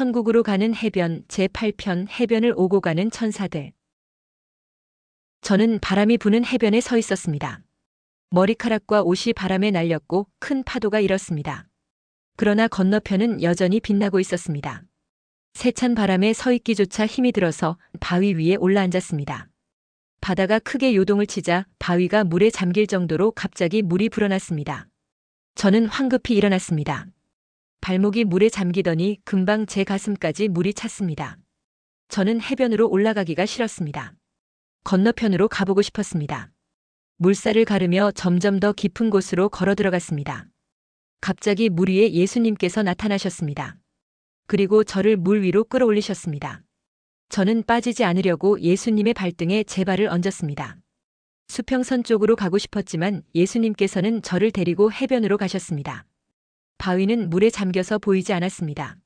천국으로 가는 해변 제8편 해변을 오고 가는 천사들. 저는 바람이 부는 해변에 서 있었습니다. 머리카락과 옷이 바람에 날렸고 큰 파도가 일었습니다. 그러나 건너편은 여전히 빛나고 있었습니다. 세찬 바람에 서 있기조차 힘이 들어서 바위 위에 올라앉았습니다. 바다가 크게 요동을 치자 바위가 물에 잠길 정도로 갑자기 물이 불어났습니다. 저는 황급히 일어났습니다. 발목이 물에 잠기더니 금방 제 가슴까지 물이 찼습니다. 저는 해변으로 올라가기가 싫었습니다. 건너편으로 가보고 싶었습니다. 물살을 가르며 점점 더 깊은 곳으로 걸어 들어갔습니다. 갑자기 물 위에 예수님께서 나타나셨습니다. 그리고 저를 물 위로 끌어올리셨습니다. 저는 빠지지 않으려고 예수님의 발등에 제 발을 얹었습니다. 수평선 쪽으로 가고 싶었지만 예수님께서는 저를 데리고 해변으로 가셨습니다. 바위는 물에 잠겨서 보이지 않았습니다.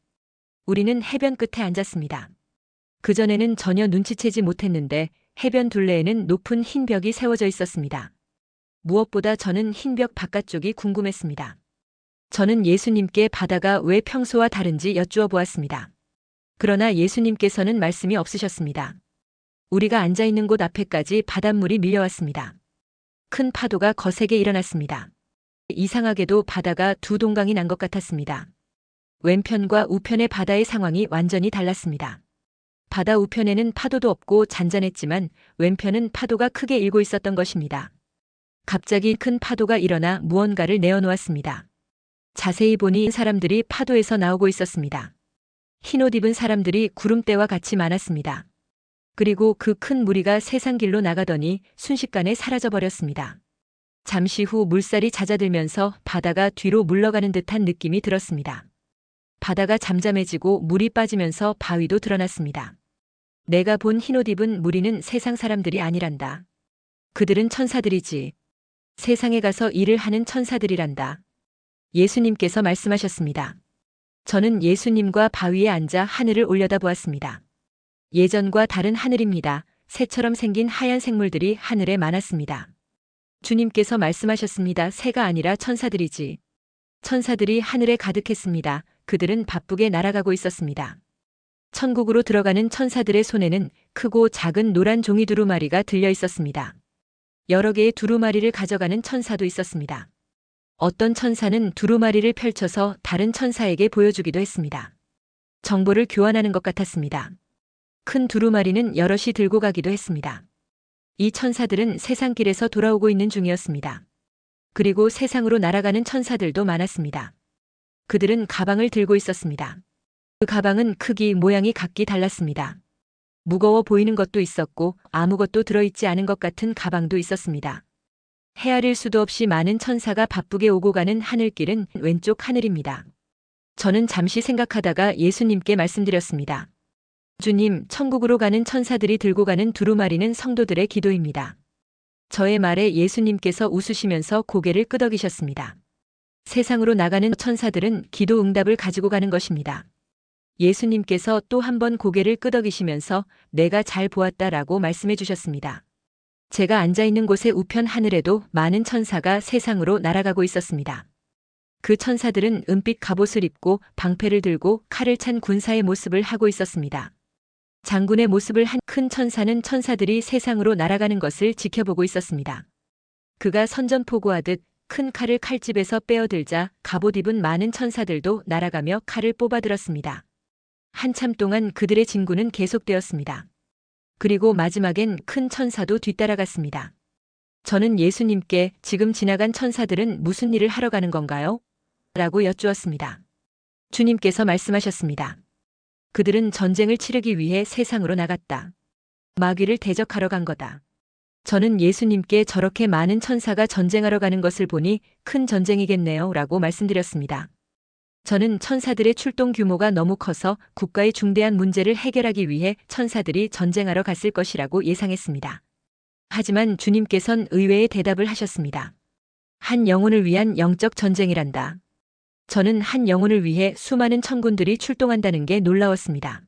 우리는 해변 끝에 앉았습니다. 그전에는 전혀 눈치채지 못했는데 해변 둘레에는 높은 흰 벽이 세워져 있었습니다. 무엇보다 저는 흰 벽 바깥쪽이 궁금했습니다. 저는 예수님께 바다가 왜 평소와 다른지 여쭈어 보았습니다. 그러나 예수님께서는 말씀이 없으셨습니다. 우리가 앉아있는 곳 앞에까지 바닷물이 밀려왔습니다. 큰 파도가 거세게 일어났습니다. 이상하게도 바다가 두 동강이 난 것 같았습니다. 왼편과 우편의 바다의 상황이 완전히 달랐습니다. 바다 우편에는 파도도 없고 잔잔했지만 왼편은 파도가 크게 일고 있었던 것입니다. 갑자기 큰 파도가 일어나 무언가를 내어놓았습니다. 자세히 보니 사람들이 파도에서 나오고 있었습니다. 흰옷 입은 사람들이 구름대와 같이 많았습니다. 그리고 그 큰 무리가 세상 길로 나가더니 순식간에 사라져버렸습니다. 잠시 후 물살이 잦아들면서 바다가 뒤로 물러가는 듯한 느낌이 들었습니다. 바다가 잠잠해지고 물이 빠지면서 바위도 드러났습니다. 내가 본 흰옷 입은 무리는 세상 사람들이 아니란다. 그들은 천사들이지. 세상에 가서 일을 하는 천사들이란다. 예수님께서 말씀하셨습니다. 저는 예수님과 바위에 앉아 하늘을 올려다보았습니다. 예전과 다른 하늘입니다. 새처럼 생긴 하얀 생물들이 하늘에 많았습니다. 주님께서 말씀하셨습니다. 새가 아니라 천사들이지. 천사들이 하늘에 가득했습니다. 그들은 바쁘게 날아가고 있었습니다. 천국으로 들어가는 천사들의 손에는 크고 작은 노란 종이 두루마리가 들려 있었습니다. 여러 개의 두루마리를 가져가는 천사도 있었습니다. 어떤 천사는 두루마리를 펼쳐서 다른 천사에게 보여주기도 했습니다. 정보를 교환하는 것 같았습니다. 큰 두루마리는 여럿이 들고 가기도 했습니다. 이 천사들은 세상길에서 돌아오고 있는 중이었습니다. 그리고 세상으로 날아가는 천사들도 많았습니다. 그들은 가방을 들고 있었습니다. 그 가방은 크기, 모양이 각기 달랐습니다. 무거워 보이는 것도 있었고 아무것도 들어있지 않은 것 같은 가방도 있었습니다. 헤아릴 수도 없이 많은 천사가 바쁘게 오고 가는 하늘길은 왼쪽 하늘입니다. 저는 잠시 생각하다가 예수님께 말씀드렸습니다. 주님, 천국으로 가는 천사들이 들고 가는 두루마리는 성도들의 기도입니다. 저의 말에 예수님께서 웃으시면서 고개를 끄덕이셨습니다. 세상으로 나가는 천사들은 기도 응답을 가지고 가는 것입니다. 예수님께서 또 한 번 고개를 끄덕이시면서 내가 잘 보았다라고 말씀해 주셨습니다. 제가 앉아있는 곳의 우편 하늘에도 많은 천사가 세상으로 날아가고 있었습니다. 그 천사들은 은빛 갑옷을 입고 방패를 들고 칼을 찬 군사의 모습을 하고 있었습니다. 장군의 모습을 한 큰 천사는 천사들이 세상으로 날아가는 것을 지켜보고 있었습니다. 그가 선전포고하듯 큰 칼을 칼집에서 빼어들자 갑옷 입은 많은 천사들도 날아가며 칼을 뽑아들었습니다. 한참 동안 그들의 진군은 계속되었습니다. 그리고 마지막엔 큰 천사도 뒤따라갔습니다. 저는 예수님께 지금 지나간 천사들은 무슨 일을 하러 가는 건가요? 라고 여쭈었습니다. 주님께서 말씀하셨습니다. 그들은 전쟁을 치르기 위해 세상으로 나갔다. 마귀를 대적하러 간 거다. 저는 예수님께 저렇게 많은 천사가 전쟁하러 가는 것을 보니 큰 전쟁이겠네요 라고 말씀드렸습니다. 저는 천사들의 출동 규모가 너무 커서 국가의 중대한 문제를 해결하기 위해 천사들이 전쟁하러 갔을 것이라고 예상했습니다. 하지만 주님께선 의외의 대답을 하셨습니다. 한 영혼을 위한 영적 전쟁이란다. 저는 한 영혼을 위해 수많은 천군들이 출동한다는 게 놀라웠습니다.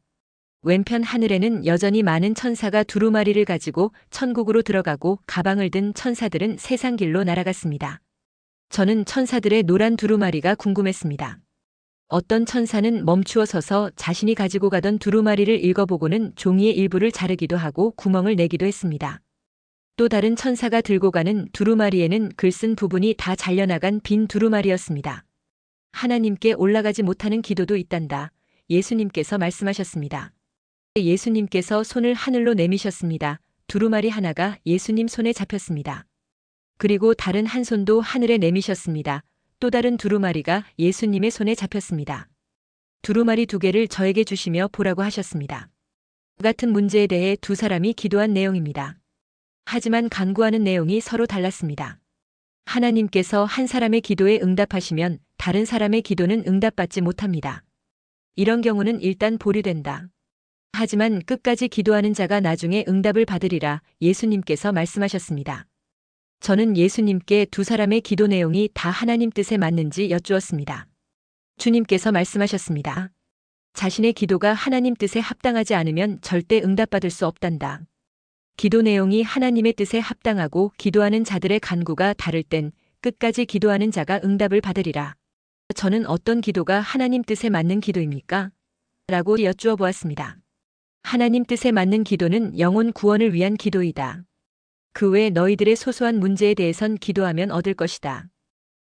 왼편 하늘에는 여전히 많은 천사가 두루마리를 가지고 천국으로 들어가고 가방을 든 천사들은 세상 길로 날아갔습니다. 저는 천사들의 노란 두루마리가 궁금했습니다. 어떤 천사는 멈추어 서서 자신이 가지고 가던 두루마리를 읽어보고는 종이의 일부를 자르기도 하고 구멍을 내기도 했습니다. 또 다른 천사가 들고 가는 두루마리에는 글 쓴 부분이 다 잘려나간 빈 두루마리였습니다. 하나님께 올라가지 못하는 기도도 있단다. 예수님께서 말씀하셨습니다. 예수님께서 손을 하늘로 내미셨습니다. 두루마리 하나가 예수님 손에 잡혔습니다. 그리고 다른 한 손도 하늘에 내미셨습니다. 또 다른 두루마리가 예수님의 손에 잡혔습니다. 두루마리 2개를 저에게 주시며 보라고 하셨습니다. 같은 문제에 대해 두 사람이 기도한 내용입니다. 하지만 간구하는 내용이 서로 달랐습니다. 하나님께서 한 사람의 기도에 응답하시면 다른 사람의 기도는 응답받지 못합니다. 이런 경우는 일단 보류된다. 하지만 끝까지 기도하는 자가 나중에 응답을 받으리라 예수님께서 말씀하셨습니다. 저는 예수님께 두 사람의 기도 내용이 다 하나님 뜻에 맞는지 여쭈었습니다. 주님께서 말씀하셨습니다. 자신의 기도가 하나님 뜻에 합당하지 않으면 절대 응답받을 수 없단다. 기도 내용이 하나님의 뜻에 합당하고 기도하는 자들의 간구가 다를 땐 끝까지 기도하는 자가 응답을 받으리라. 저는 어떤 기도가 하나님 뜻에 맞는 기도입니까? 라고 여쭈어 보았습니다. 하나님 뜻에 맞는 기도는 영혼 구원을 위한 기도이다. 그 외 너희들의 소소한 문제에 대해선 기도하면 얻을 것이다.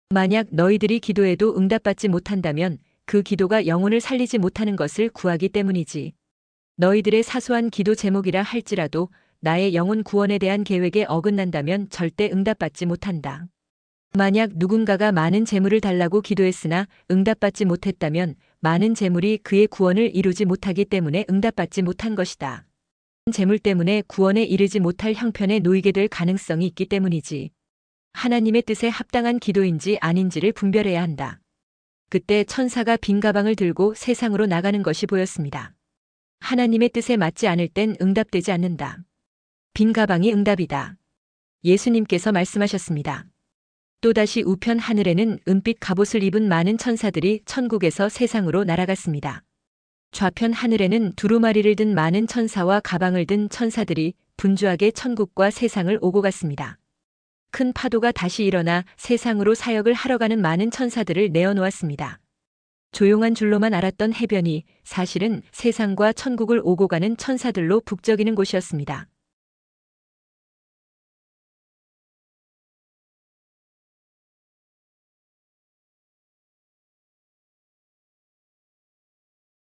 만약 너희들이 기도해도 응답받지 못한다면 그 기도가 영혼을 살리지 못하는 것을 구하기 때문이지. 너희들의 사소한 기도 제목이라 할지라도 나의 영혼 구원에 대한 계획에 어긋난다면 절대 응답받지 못한다. 만약 누군가가 많은 재물을 달라고 기도했으나 응답받지 못했다면 많은 재물이 그의 구원을 이루지 못하기 때문에 응답받지 못한 것이다. 재물 때문에 구원에 이르지 못할 형편에 놓이게 될 가능성이 있기 때문이지. 하나님의 뜻에 합당한 기도인지 아닌지를 분별해야 한다. 그때 천사가 빈 가방을 들고 세상으로 나가는 것이 보였습니다. 하나님의 뜻에 맞지 않을 땐 응답되지 않는다. 빈 가방이 응답이다. 예수님께서 말씀하셨습니다. 또다시 우편 하늘에는 은빛 갑옷을 입은 많은 천사들이 천국에서 세상으로 날아갔습니다. 좌편 하늘에는 두루마리를 든 많은 천사와 가방을 든 천사들이 분주하게 천국과 세상을 오고 갔습니다. 큰 파도가 다시 일어나 세상으로 사역을 하러 가는 많은 천사들을 내어놓았습니다. 조용한 줄로만 알았던 해변이 사실은 세상과 천국을 오고 가는 천사들로 북적이는 곳이었습니다.